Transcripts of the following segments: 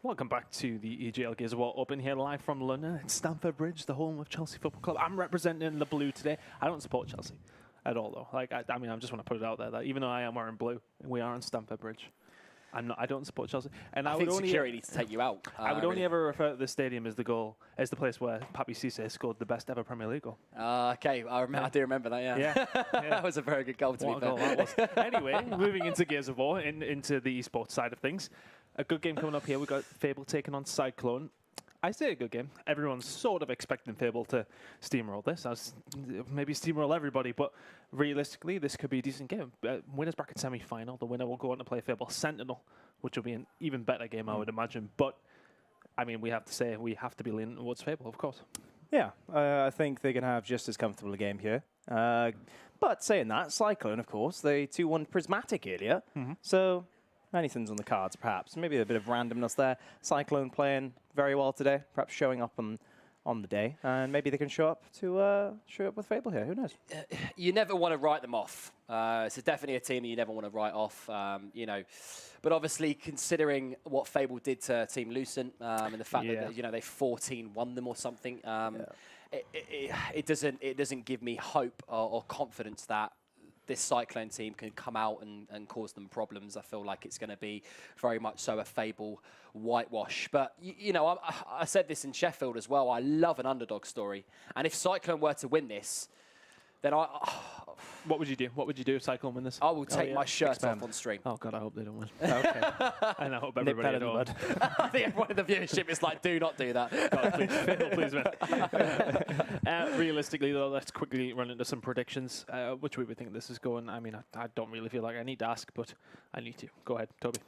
Welcome back to the EGL Gears Esports Open here live from London. It's Stamford Bridge, the home of Chelsea Football Club. I'm representing the blue today. I don't support Chelsea at all, though. Like, I mean, I just want to put it out there that even though I am wearing blue, we are on Stamford Bridge. I don't support Chelsea. And I think security needs to take you out. I would only ever refer to the stadium as the place where Papi Cisse scored the best ever Premier League goal. Okay, I do remember that, yeah. That was a very good goal, to be fair. Goal that was. Anyway, moving into Gears of War, into the esports side of things. A good game coming up here. We've got Fable taking on Cyclone. I say a good game. Everyone's sort of expecting Fable to steamroll this. Maybe steamroll everybody, but realistically, this could be a decent game. Winners bracket semi-final. The winner will go on to play Fable Sentinel, which will be an even better game, I would imagine. But, I mean, we have to be leaning towards Fable, of course. Yeah, I think they can have just as comfortable a game here. But saying that, Cyclone, of course, they 2-1 Prismatic earlier. So anything's on the cards, perhaps. Maybe a bit of randomness there. Cyclone playing very well today, perhaps showing up on the day, and maybe they can show up with Fable here. Who knows? You never want to write them off. It's definitely a team that you never want to write off. You know, but obviously considering what Fable did to Team Lucent and the fact that they 14-1 them or something, it doesn't give me hope or confidence that this Cyclone team can come out and cause them problems. I feel like it's going to be very much so a Fable whitewash. But, you know, I said this in Sheffield as well. I love an underdog story. And if Cyclone were to win this, then What would you do? What would you do if Cyclone win this? I will take my shirt off on stream. Oh, God, I hope they don't win. Okay. And I hope everybody don't. I think everyone in the viewership is like, do not do that. God, please win. Realistically, though, let's quickly run into some predictions. Which way we think this is going. I mean, I don't really feel like I need to ask, but I need to. Go ahead, Toby.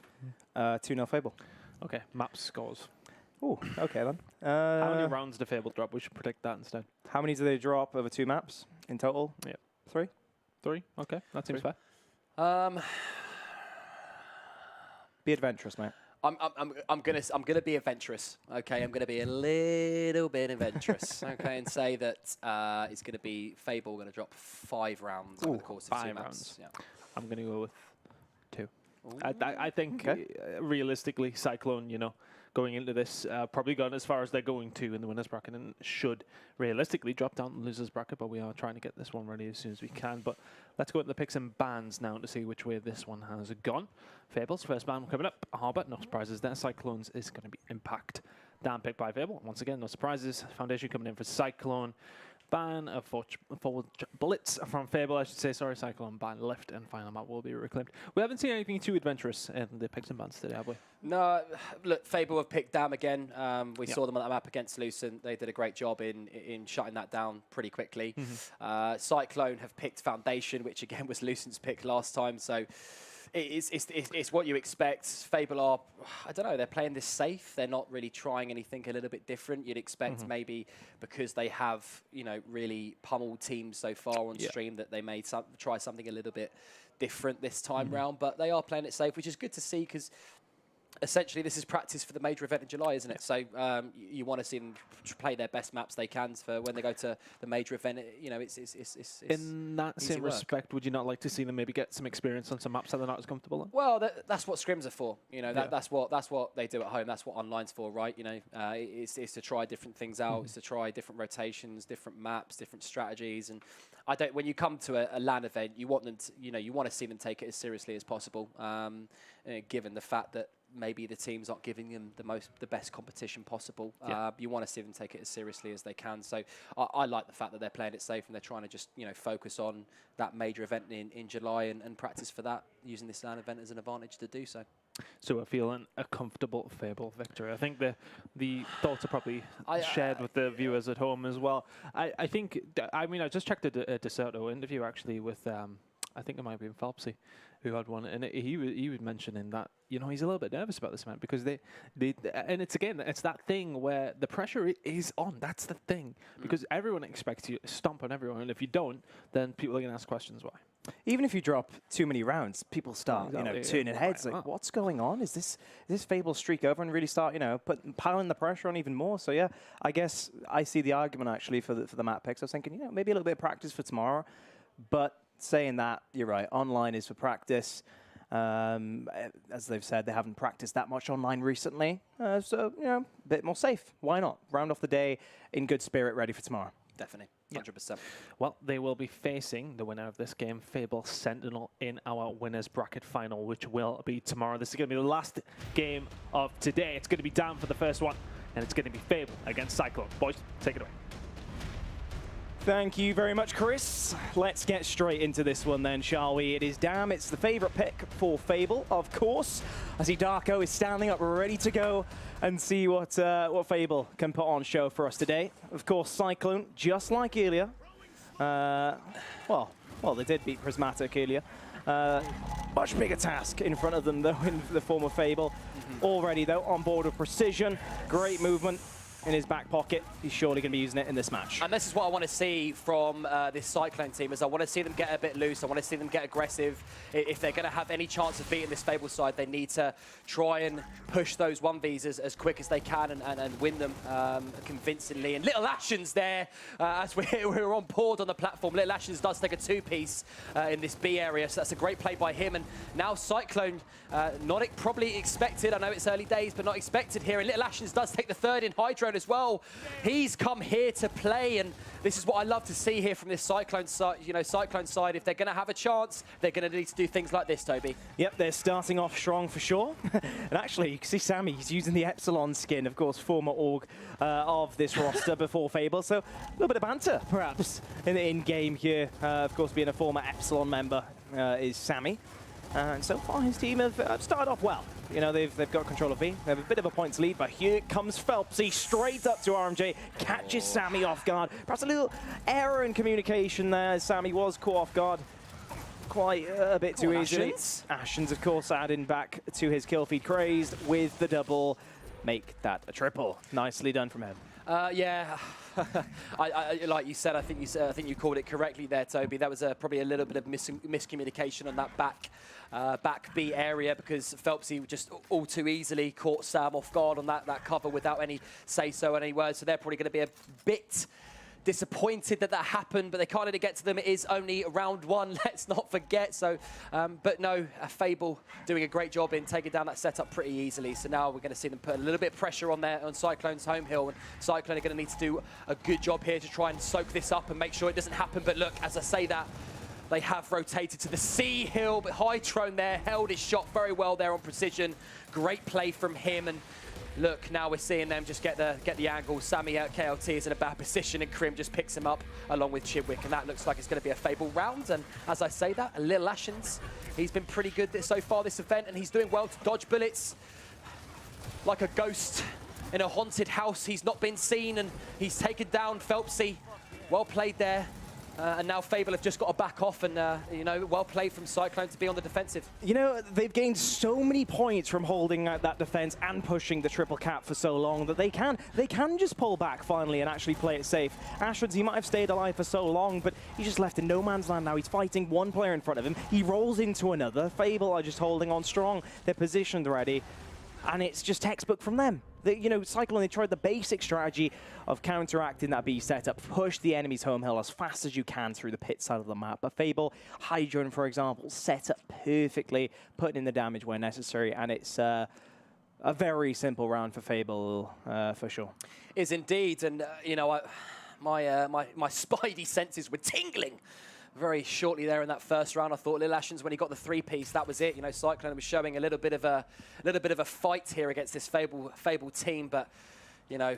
2-0 Fable. Okay, Maps scores. Oh, okay then. How many rounds do Fable drop? We should predict that instead. How many do they drop over 2 maps in total? Yeah. 3? 3? Okay, that seems fair. Be adventurous, mate. I'm gonna be adventurous. Okay, I'm gonna be a little bit adventurous. Okay, and say that it's gonna be Fable gonna drop 5 rounds over the course of 2 maps. Yeah. I'm gonna go with 2. I think realistically, Cyclone, you know, going into this, probably gone as far as they're going to in the winners bracket and should realistically drop down the losers bracket, but we are trying to get this one ready as soon as we can. But let's go into the picks and bans now to see which way this one has gone. Fables, first ban coming up. Harbour, no surprises there. Cyclones is going to be Impact. Dan picked by Fable. Once again, no surprises. Foundation coming in for Cyclone. Ban of forward Blitz from Fable, I should say. Sorry, Cyclone ban left, and final map will be reclaimed. We haven't seen anything too adventurous in the picks and bans today, have we? No, look, Fable have picked Dam again. We saw them on that map against Lucent. They did a great job in shutting that down pretty quickly. Cyclone have picked Foundation, which again was Lucent's pick last time. So it's what you expect. Fable are, I don't know, they're playing this safe. They're not really trying anything a little bit different. You'd expect maybe because they have, you know, really pummeled teams so far on stream that they may try something a little bit different this time round. But they are playing it safe, which is good to see because essentially this is practice for the major event in July, isn't it? So you want to see them play their best maps they can for when they go to the major event. You know, it's in that same respect, would you not like to see them maybe get some experience on some maps that they're not as comfortable on? Well, that's what scrims are for. You know, that's what they do at home. That's what online's for, right? You know, it's to try different things out. It's to try different rotations, different maps, different strategies. And when you come to a LAN event, you want them to, you know, you want to see them take it as seriously as possible, given the fact that maybe the teams aren't giving them the best competition possible. You want to see them take it as seriously as they can. So I like the fact that they're playing it safe and they're trying to just, you know, focus on that major event in July and practice for that, using this LAN event as an advantage to do so. So we're feeling a comfortable Fable victory. I think the thoughts are probably shared with the viewers at home as well. I think, I mean, I just checked a DeSoto interview actually with, I think it might have been Phelpsy who had one, and he was mentioning that, you know, he's a little bit nervous about this event because and it's that thing where the pressure is on. That's the thing, because everyone expects you to stomp on everyone, and if you don't, then people are going to ask questions why. Even if you drop too many rounds, people start, you know, turning heads like, what's going on? Is this Fable streak over, and really start, you know, piling the pressure on even more? So yeah, I guess I see the argument actually for the map picks. I was thinking, you know, maybe a little bit of practice for tomorrow, but saying that, you're right, online is for practice. As they've said, they haven't practiced that much online recently. So, you know, a bit more safe. Why not? Round off the day in good spirit, ready for tomorrow. Definitely, 100%. Well, they will be facing the winner of this game, Fable Sentinel, in our winners bracket final, which will be tomorrow. This is going to be the last game of today. It's going to be down for the first one, and it's going to be Fable against Cyclone. Boys, take it away. Thank you very much, Chris. Let's get straight into this one then, shall we? It is Dam. It's the favorite pick for Fable, of course. I see Darko is standing up, ready to go and see what Fable can put on show for us today. Of course, Cyclone, just like earlier. Well, they did beat Prismatic earlier. Much bigger task in front of them, though, in the form of Fable. Already, though, on board with precision. Great movement in his back pocket. He's surely going to be using it in this match. And this is what I want to see from this Cyclone team, is I want to see them get a bit loose. I want to see them get aggressive. If they're going to have any chance of beating this Fable side, they need to try and push those 1Vs as quick as they can and win them convincingly. And Little Ashens there, as we're on board on the platform. Little Ashens does take a 2-piece in this B area, so that's a great play by him. And now Cyclone, not probably expected. I know it's early days, but not expected here. And Little Ashens does take the 3rd in Hydro as well. He's come here to play, and this is what I love to see here from this Cyclone side. You know, Cyclone side, if they're going to have a chance, they're going to need to do things like this, Toby. Yep, they're starting off strong for sure. And actually, you can see Sammy, he's using the Epsilon skin, of course, former org of this roster before Fable. So a little bit of banter, perhaps, in game here. Of course, being a former Epsilon member is Sammy. And so far, his team have started off well. You know, they've got control of B. They have a bit of a points lead, but here comes Phelpsy straight up to RMJ, catches Sammy off guard. Perhaps a little error in communication there, as Sammy was caught off guard quite a bit too easily. Ashens, of course, adding back to his kill feed. Crazed with the double. Make that a triple. Nicely done from him. Yeah, like you said, I think you called it correctly there, Toby. That was probably a little bit of miscommunication on that back B area, because Phelpsy just all too easily caught Sam off guard on that cover without any say-so, any words. So they're probably going to be a bit disappointed that happened, but they can't let it get to them. It is only round 1, let's not forget. So, but no, Fable doing a great job in taking down that setup pretty easily. So now we're going to see them put a little bit of pressure on Cyclone's home hill, and Cyclone are going to need to do a good job here to try and soak this up and make sure it doesn't happen. But look, as I say that, they have rotated to the C hill, but Hydrone there held his shot very well there on precision. Great play from him, and look, now we're seeing them just get the angle. Sammy at KLT is in a bad position, and Krim just picks him up along with Chidwick, and that looks like it's going to be a Fable round. And as I say that, a Little Ashens, he's been pretty good so far this event, and he's doing well to dodge bullets like a ghost in a haunted house. He's not been seen, and he's taken down Phelpsy. Well played there. And now Fable have just got to back off, and, you know, well played from Cyclone to be on the defensive. You know, they've gained so many points from holding out that defense and pushing the triple cap for so long that they can just pull back finally and actually play it safe. Ashford, he might have stayed alive for so long, but he's just left in no man's land now. He's fighting one player in front of him. He rolls into another. Fable are just holding on strong. They're positioned ready, and it's just textbook from them. You know, Cyclone, they tried the basic strategy of counteracting that B setup, push the enemy's home hill as fast as you can through the pit side of the map. But Fable, Hydron, for example, set up perfectly, putting in the damage where necessary, and it's a very simple round for Fable, for sure. Is indeed, and you know, my spidey senses were tingling very shortly there in that first round. I thought Lil Ashens, when he got the 3-piece, that was it. You know, Cyclone was showing a little bit of a fight here against this Fable team, but you know,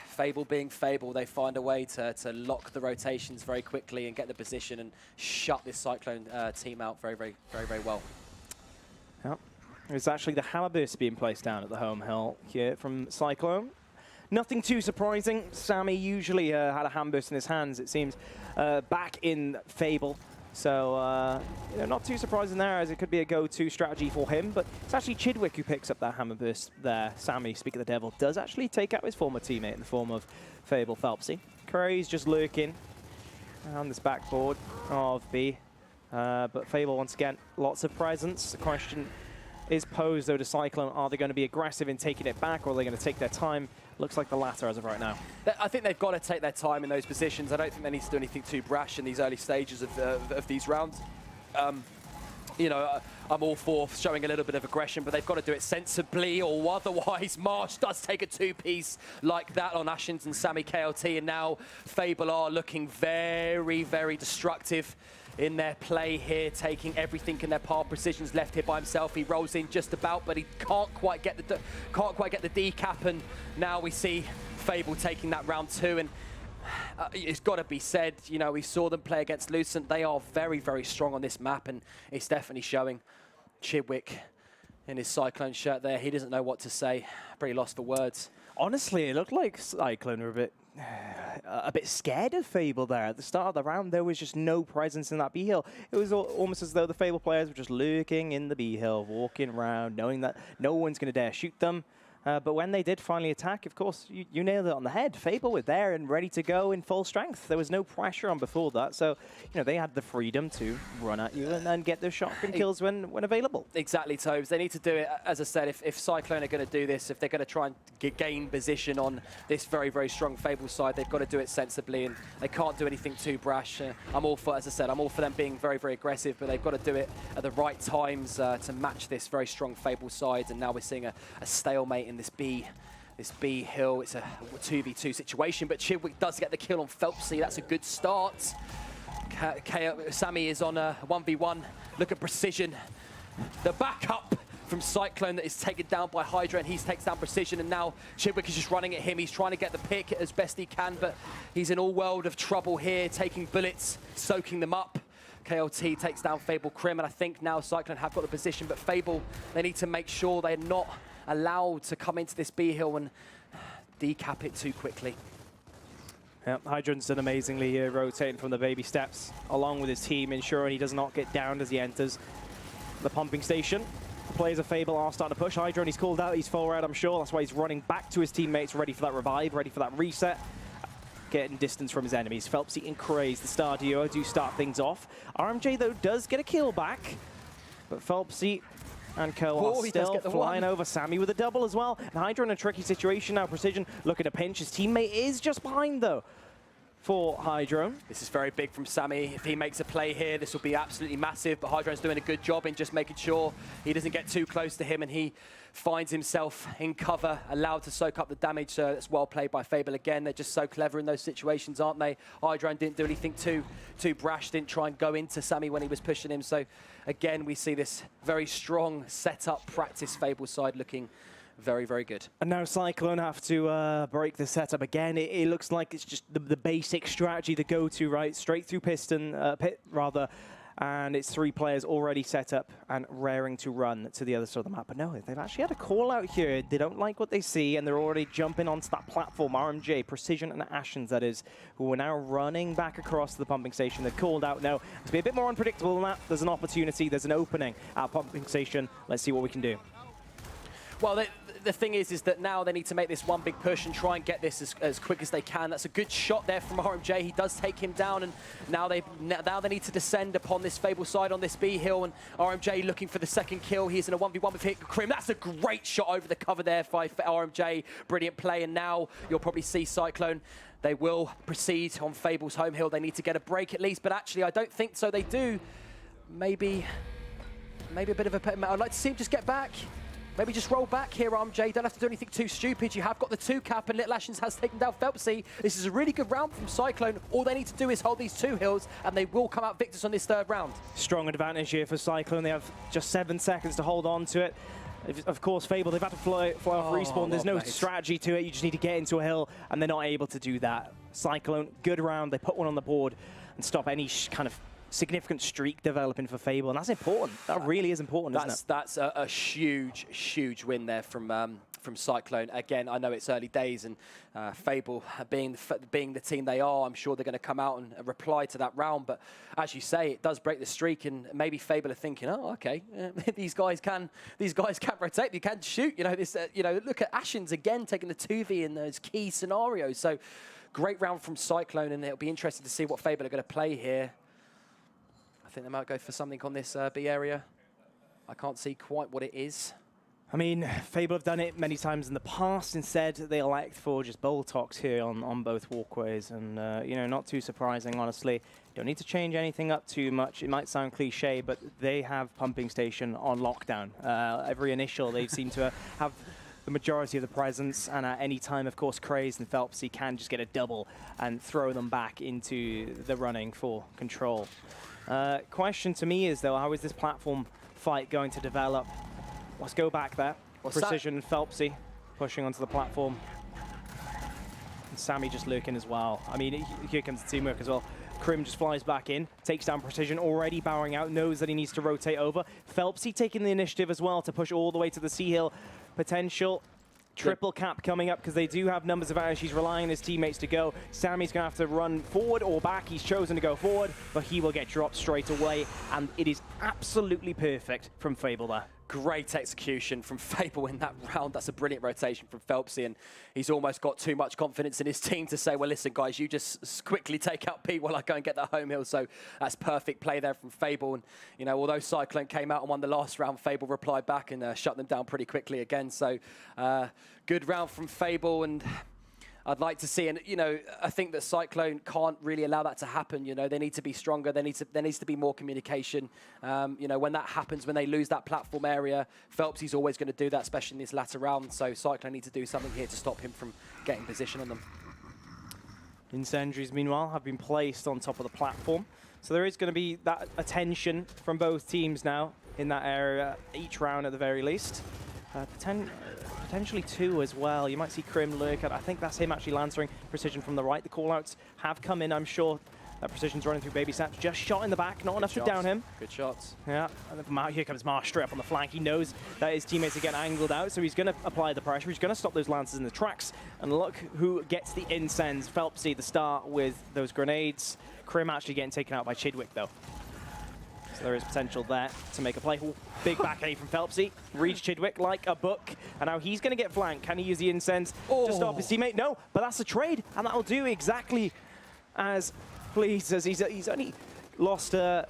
Fable being Fable, they find a way to lock the rotations very quickly and get the position and shut this Cyclone team out very well. Yep. It's actually the Hammerburst being placed down at the home hill here from Cyclone. Nothing too surprising. Sammy usually had a Hamburst in his hands, it seems, back in Fable. So, you know, not too surprising there, as it could be a go-to strategy for him. But it's actually Chidwick who picks up that Hammerburst there. Sammy, speak of the devil, does actually take out his former teammate in the form of Fable Phelpsy. Curry's just lurking on this backboard of B. But Fable, once again, lots of presence. The question is posed, though, to Cyclone. Are they going to be aggressive in taking it back, or are they going to take their time? Looks like the latter as of right now. I think they've got to take their time in those positions. I don't think they need to do anything too brash in these early stages of these rounds. you know, I'm all for showing a little bit of aggression, but they've got to do it sensibly, or otherwise Marsh does take a two-piece like that on Ashens and Sammy KLT, and now Fable are looking very, very destructive in their play here, taking everything in their path. Precision's left here by himself. He rolls in just about, but he can't quite get the decap, and now we see Fable taking that round 2, and it's got to be said, you know, we saw them play against Lucent. They are very, very strong on this map, and it's definitely showing. Chidwick in his Cyclone shirt there, he doesn't know what to say. Pretty lost for words. Honestly, it looked like Cyclone were a bit scared of Fable there. At the start of the round, there was just no presence in that B hill. It was almost as though the Fable players were just lurking in the B hill, walking around, knowing that no one's going to dare shoot them. But when they did finally attack, of course, you nailed it on the head. Fable were there and ready to go in full strength. There was no pressure on before that. So, you know, they had the freedom to run at you and get those shotgun kills when available. Exactly, Tobes. They need to do it, as I said, if Cyclone are going to do this, if they're going to try and gain position on this very, very strong Fable side, they've got to do it sensibly, and they can't do anything too brash. I'm all for, as I said, I'm all for them being very, very aggressive, but they've got to do it at the right times to match this very strong Fable side. And now we're seeing a stalemate in this B hill. It's a 2v2 situation, but Chidwick does get the kill on Phelpsy. That's a good start. Sammy is on a 1v1. Look at Precision. The backup from Cyclone that is taken down by Hydra, and he takes down Precision, and now Chidwick is just running at him. He's trying to get the pick as best he can, but he's in all world of trouble here, taking bullets, soaking them up. KLT takes down Fable Crim, and I think now Cyclone have got the position, but Fable, they need to make sure they're not allowed to come into this B hill and decap it too quickly. Yeah, Hydran's done amazingly here, rotating from the baby steps, along with his team, ensuring he does not get downed as he enters the pumping station. The players of Fable are starting to push. Hydran, he's called out, he's full red, I'm sure. That's why he's running back to his teammates, ready for that revive, ready for that reset. Getting distance from his enemies. Phelpsy and Craze, the star duo, do start things off. RMJ, though, does get a kill back, but Phelpsy and Co are still flying over. Sammy with a double as well. And Hydra in a tricky situation now. Precision looking to pinch. His teammate is just behind, though, for Hydro. This is very big from Sammy. If he makes a play here, this will be absolutely massive, but Hydro's doing a good job in just making sure he doesn't get too close to him, and he finds himself in cover, allowed to soak up the damage. So that's well played by Fable again. They're just so clever in those situations, aren't they? Hydra didn't do anything too brash, didn't try and go into Sammy when he was pushing him. So again, we see this very strong setup practice Fable side looking very, very good. And now Cyclone have to break the setup again. It looks like it's just the basic strategy to go to, right? Straight through pit, rather. And it's 3 players already set up and raring to run to the other side of the map. But no, they've actually had a call out here. They don't like what they see, and they're already jumping onto that platform. RMJ, Precision, and Ashens, that is, who are now running back across the pumping station. They've called out now to be a bit more unpredictable than that. There's an opportunity, there's an opening at pumping station. Let's see what we can do. Well, the thing is that now they need to make this one big push and try and get this as quick as they can. That's a good shot there from RMJ. He does take him down, and now they need to descend upon this Fable side on this B hill, and RMJ looking for the second kill. He's in a 1v1 with Crim. That's a great shot over the cover there by RMJ. Brilliant play, and now you'll probably see Cyclone. They will proceed on Fable's home hill. They need to get a break at least, but actually I don't think so. They do. Maybe a bit of a... I'd like to see him just get back. Maybe just roll back here, RMJ. Don't have to do anything too stupid. You have got the 2 cap, and Little Ashens has taken down Phelpsy. This is a really good round from Cyclone. All they need to do is hold these 2 hills, and they will come out victors on this 3rd round. Strong advantage here for Cyclone. They have just 7 seconds to hold on to it. Of course, Fable, they've had to fly off respawn. There's no strategy to it. You just need to get into a hill, and they're not able to do that. Cyclone, good round. They put one on the board and stop any kind of significant streak developing for Fable, and that's important. That really is important, isn't it? That's a huge, huge win there from Cyclone. Again, I know it's early days, and Fable being the team they are, I'm sure they're going to come out and reply to that round. But as you say, it does break the streak, and maybe Fable are thinking, oh, okay, these guys can rotate, they can shoot. You know, look at Ashens again taking the 2v in those key scenarios. So great round from Cyclone, and it'll be interesting to see what Fable are going to play here. I think they might go for something on this B area. I can't see quite what it is. I mean, Fable have done it many times in the past. Instead, they elect for just Boltox here on both walkways. And, you know, not too surprising, honestly. don't need to change anything up too much. It might sound cliche, but they have pumping station on lockdown. Every initial, they seem to have the majority of the presence, and at any time, of course, Crazed and Phelpsy can just get a double and throw them back into the running for control. Question to me is, though, how is this platform fight going to develop? Let's go back there. Precision and Phelpsy pushing onto the platform. And Sammy just lurking as well. I mean, here comes the teamwork as well. Krim just flies back in, takes down Precision, already bowing out, knows that he needs to rotate over. Phelpsy taking the initiative as well to push all the way to the C hill. Potential triple cap coming up because they do have numbers advantage. He's relying on his teammates to go. Sammy's going to have to run forward or back. He's chosen to go forward, but he will get dropped straight away. And it is absolutely perfect from Fable there. Great execution from Fable in that round. That's a brilliant rotation from Phelpsy, and he's almost got too much confidence in his team to say, well, listen, guys, you just quickly take out P while I go and get that home hill. So that's perfect play there from Fable. And, you know, although Cyclone came out and won the last round, Fable replied back and shut them down pretty quickly again. So good round from Fable, and I'd like to see, and you know, I think that Cyclone can't really allow that to happen. You know, they need to be stronger. There needs to be more communication. You know, when that happens, when they lose that platform area, Phelpsy's always going to do that, especially in this latter round. So Cyclone need to do something here to stop him from getting position on them. Incendiaries, meanwhile, have been placed on top of the platform. So there is going to be that attention from both teams now in that area, each round at the very least. Potentially two as well. You might see Krim lurk at. I think that's him actually lancering Precision from the right. The callouts have come in, I'm sure. That Precision's running through baby snaps. Just shot in the back, not enough to down him. Good shots. Yeah, and here comes Marsh straight up on the flank. He knows that his teammates are getting angled out, so he's going to apply the pressure. He's going to stop those lances in the tracks. And look who gets the incens. Phelpsy, the start with those grenades. Krim actually getting taken out by Chidwick, though. So there is potential there to make a play. Ooh, big back A from Phelpsy. Reads Chidwick like a book. And now he's going to get flanked. Can he use the incense to stop his teammate? No, but that's a trade. And that will do exactly as pleased, as he's only lost a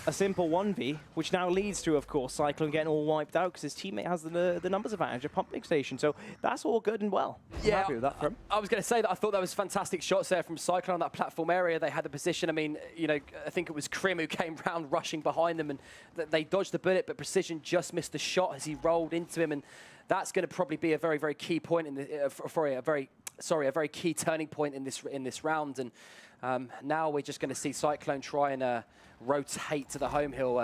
simple 1v, which now leads to, of course, Cyclone getting all wiped out because his teammate has the numbers advantage of pumping station. So that's all good and well. I'm happy with that from. I was going to say that I thought that was fantastic shots there from Cyclone on that platform area. They had the position. I mean, you know, I think it was Krim who came round rushing behind them, and they dodged the bullet, but Precision just missed the shot as he rolled into him, and that's going to probably be a very, very key point in the, a very key turning point in this round. And now we're just going to see Cyclone try and rotate to the home hill,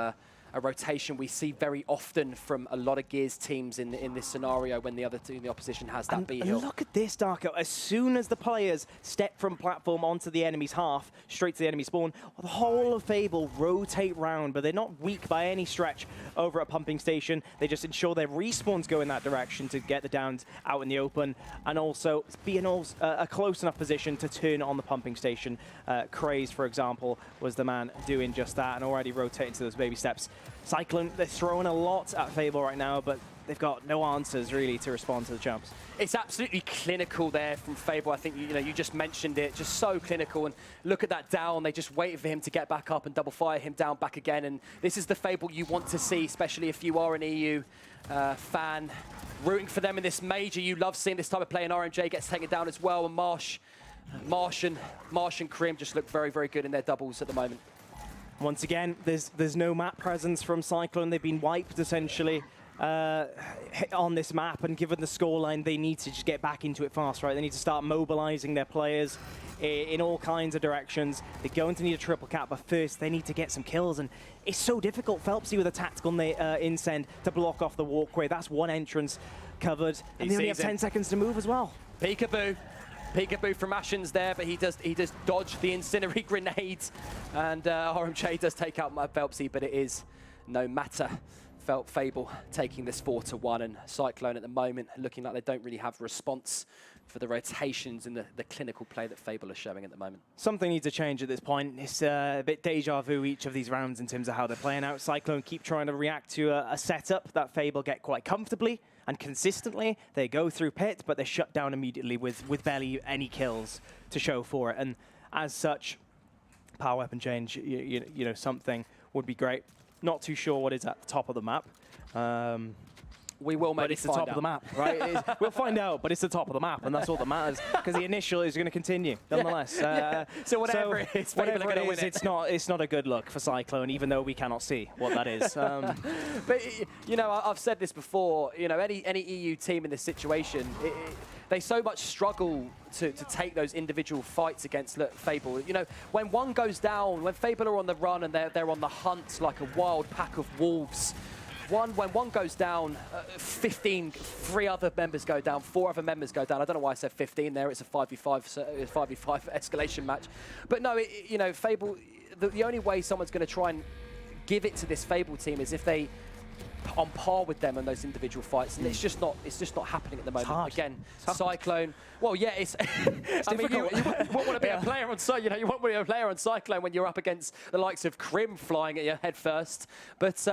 a rotation we see very often from a lot of Gears teams in this scenario when the other team, the opposition has that B hill. Look at this, Darko. As soon as the players step from platform onto the enemy's half, straight to the enemy spawn, the whole of Fable rotate round, but they're not weak by any stretch over at pumping station. They just ensure their respawns go in that direction to get the downs out in the open, and also be in a close enough position to turn on the pumping station. Crazed, for example, was the man doing just that and already rotating to those baby steps. Cyclone, they're throwing a lot at Fable right now, but they've got no answers really to respond to the champs. It's absolutely clinical there from Fable. I think you just mentioned it, just so clinical. And look at that down. They just waited for him to get back up and double fire him down back again. And this is the Fable you want to see, especially if you are an EU fan. Rooting for them in this major. You love seeing this type of play, and RMJ gets taken down as well. And Marsh and Krim just look very, very good in their doubles at the moment. Once again, there's no map presence from Cyclone. They've been wiped, essentially, on this map. And given the scoreline, they need to just get back into it fast, right? They need to start mobilizing their players in all kinds of directions. They're going to need a triple cap, but first they need to get some kills. And it's so difficult. Phelpsy with a tactical incend to block off the walkway. That's one entrance covered. And they only have 10 seconds to move as well. Peekaboo. Peekaboo from Ashens there, but he does dodge the incendiary grenades, and RMJ does take out my Phelpsy, but it is no matter. Fable taking this 4-1, and Cyclone at the moment looking like they don't really have response for the rotations and the clinical play that Fable is showing at the moment. Something needs to change at this point. It's a bit deja vu each of these rounds in terms of how they're playing out. Cyclone keep trying to react to a setup that Fable get quite comfortably and consistently. They go through pit, but they're shut down immediately with barely any kills to show for it. And as such, power weapon change, you know, something would be great. Not too sure what is at the top of the map. We will maybe but it's the top of the map, right? We'll find out, but it's the top of the map, and that's all that matters, because the initial is going to continue, nonetheless. So whatever it is, Fable are going to win it. It's not a good look for Cyclone, even though we cannot see what that is. But, you know, I've said this before, you know, any EU team in this situation, they so much struggle to take those individual fights against Fable. You know, when one goes down, when Fable are on the run and they're on the hunt like a wild pack of wolves, when one goes down, 3 other members go down, 4 other members go down. I don't know why I said 15 there. It's a 5v5 escalation match. But no, you know, Fable, the only way someone's going to try and give it to this Fable team is if they on par with them in those individual fights, and it's just not happening at the moment. Again, Cyclone. Well, yeah, it's. I mean, you won't want to be a player on Cyclone. You know, you won't want to be a player on Cyclone when you're up against the likes of Crim flying at your head first. But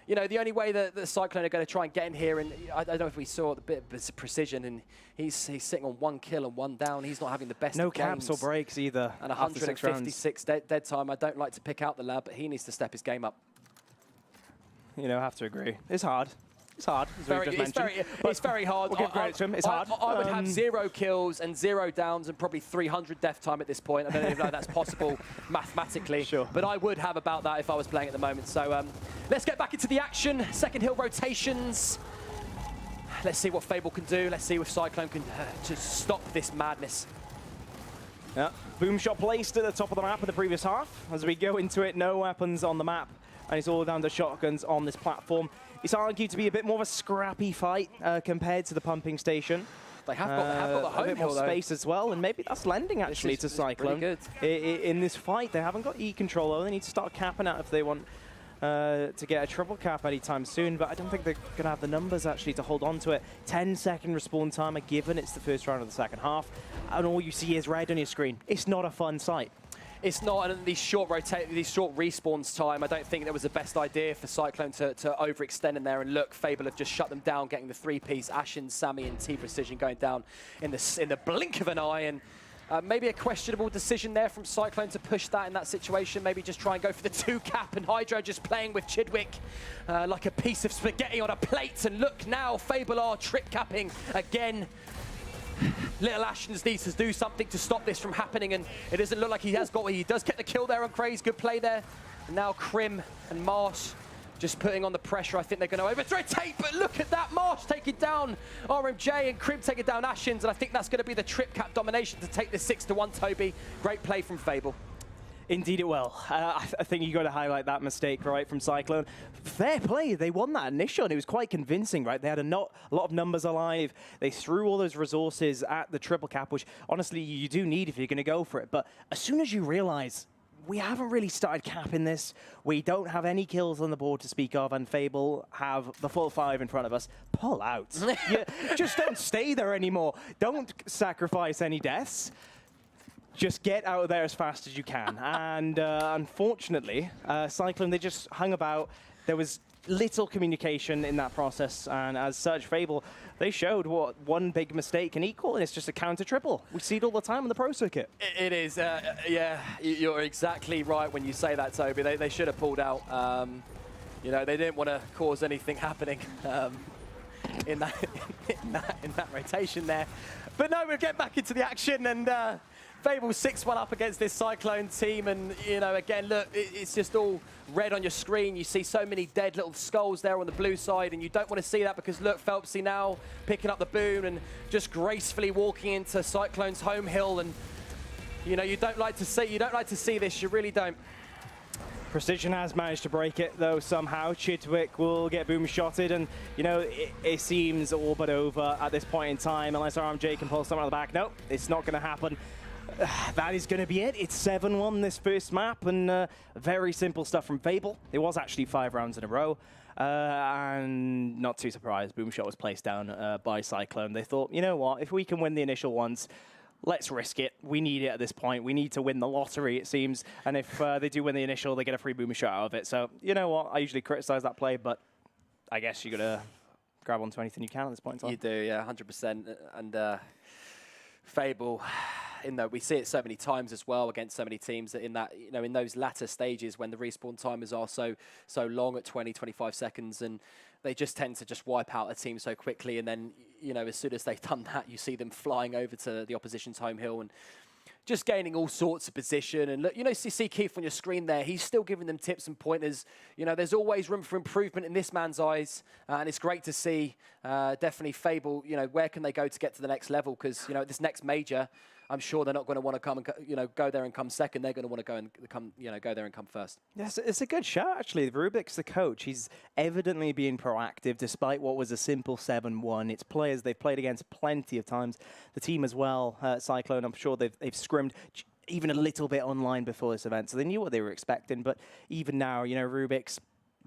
you know, the only way that the Cyclone are going to try and get in here, and I don't know if we saw the bit of precision, and he's sitting on 1 kill and 1 down. He's not having the best. No caps or breaks either. And 156 dead time. I don't like to pick out the lad, but he needs to step his game up. You know, I have to agree. It's hard. It's hard, as we just mentioned. It's very hard. We'll give credit to him. It's hard. I would have 0 kills and 0 downs and probably 300 death time at this point. I don't even know if that's possible mathematically. Sure. But I would have about that if I was playing at the moment. So let's get back into the action. Second hill rotations. Let's see what Fable can do. Let's see if Cyclone can just stop this madness. Yeah. Boom shot placed at the top of the map in the previous half. As we go into it, no weapons on the map. And it's all down to shotguns on this platform. It's argued to be a bit more of a scrappy fight compared to the pumping station. They have got the home a bit more space as well, and maybe that's lending actually to Cyclone. Good. In this fight, they haven't got E control though. They need to start capping out if they want to get a triple cap anytime soon, but I don't think they're going to have the numbers actually to hold on to it. 10-second respawn timer given it's the first round of the second half, and all you see is red on your screen. It's not a fun sight. It's not, and these short respawns time, I don't think that was the best idea for Cyclone to overextend in there. And look, Fable have just shut them down, getting the 3-piece. Ashen, Sammy, and T Precision going down in the blink of an eye. And maybe a questionable decision there from Cyclone to push that in that situation. Maybe just try and go for the 2-cap, and Hydro just playing with Chidwick like a piece of spaghetti on a plate. And look now, Fable are trip-capping again. Little Ashens needs to do something to stop this from happening, and it doesn't look like he has got. He does get the kill there on Craze. Good play there. And now Crim and Marsh just putting on the pressure. I think they're going to overrotate, but look at that. Marsh taking down RMJ and Crim taking down Ashens, and I think that's going to be the trip cap domination to take this 6-1, Toby. Great play from Fable. Indeed it will. I think you got to highlight that mistake, right, from Cyclone. Fair play. They won that initial, and it was quite convincing, right? They had a lot of numbers alive. They threw all those resources at the triple cap, which, honestly, you do need if you're going to go for it. But as soon as you realize we haven't really started capping this, we don't have any kills on the board to speak of, and Fable have the full 5 in front of us, pull out. Just don't stay there anymore. Don't sacrifice any deaths. Just get out of there as fast as you can. And unfortunately, Cyclone, they just hung about. There was little communication in that process. And as such, Fable, they showed what one big mistake can equal, and it's just a counter-triple. We see it all the time on the pro circuit. It is. Yeah, you're exactly right when you say that, Toby. They should have pulled out. You know, they didn't want to cause anything happening in that rotation there. But no, we'll get back into the action, and Fable 6-1 up against this Cyclone team, and you know, again, look, it's just all red on your screen. You see so many dead little skulls there on the blue side, and you don't want to see that because look, Phelpsy now picking up the boon and just gracefully walking into Cyclone's home hill, and you know, you don't like to see this. You really don't. Precision has managed to break it, though, somehow. Chidwick will get boom shotted, and, you know, it seems all but over at this point in time, unless RMJ can pull someone out of the back. Nope, it's not going to happen. That is going to be it. It's 7-1 this first map, and very simple stuff from Fable. It was actually 5 rounds in a row, and not too surprised, boom shot was placed down by Cyclone. They thought, you know what, if we can win the initial ones, let's risk it. We need it at this point. We need to win the lottery, it seems. And if they do win the initial, they get a free boomer shot out of it. So, you know what? I usually criticize that play, but I guess you got to grab onto anything you can at this point in time. You do, yeah, 100%. And Fable, we see it so many times as well against so many teams that in those latter stages when the respawn timers are so long at 20, 25 seconds, and they just tend to just wipe out a team so quickly. And then, as soon as they've done that, you see them flying over to the opposition's home hill and just gaining all sorts of position. And look, you see Keith on your screen there. He's still giving them tips and pointers. There's always room for improvement in this man's eyes. And it's great to see, definitely Fable, where can they go to get to the next level? Because, this next major, I'm sure they're not going to want to come and go there and come second. They're going to want to go there and come first. Yes, it's a good shout actually. Rubik's the coach. He's evidently being proactive despite what was a simple 7-1. It's players they've played against plenty of times. The team as well, Cyclone. I'm sure they've scrimmed even a little bit online before this event, so they knew what they were expecting. But even now, Rubik's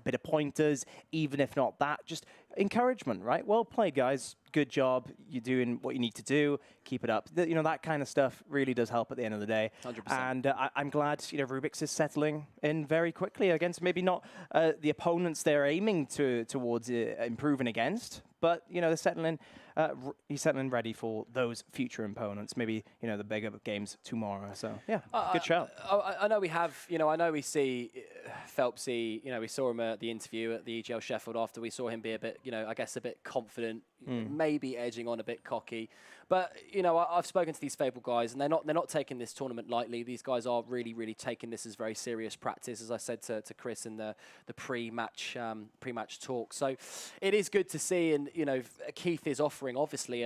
bit of pointers, even if not that, just encouragement, right? Well played, guys. Good job. You're doing what you need to do. Keep it up. That kind of stuff really does help at the end of the day. 100%. And I'm glad, Rubik's is settling in very quickly against maybe not the opponents they're aiming towards improving against, but, they're settling. He's settling ready for those future opponents, maybe, the bigger games tomorrow. So, yeah, good shout. I know we have, I know we see Phelpsy, we saw him at the interview at the EGL Sheffield after we saw him be a bit, I guess a bit confident, maybe edging on a bit cocky. But, I've spoken to these Fable guys, and they're not taking this tournament lightly. These guys are really, really taking this as very serious practice, as I said to Chris in the pre-match talk. So it is good to see, and, Keith is offering, obviously,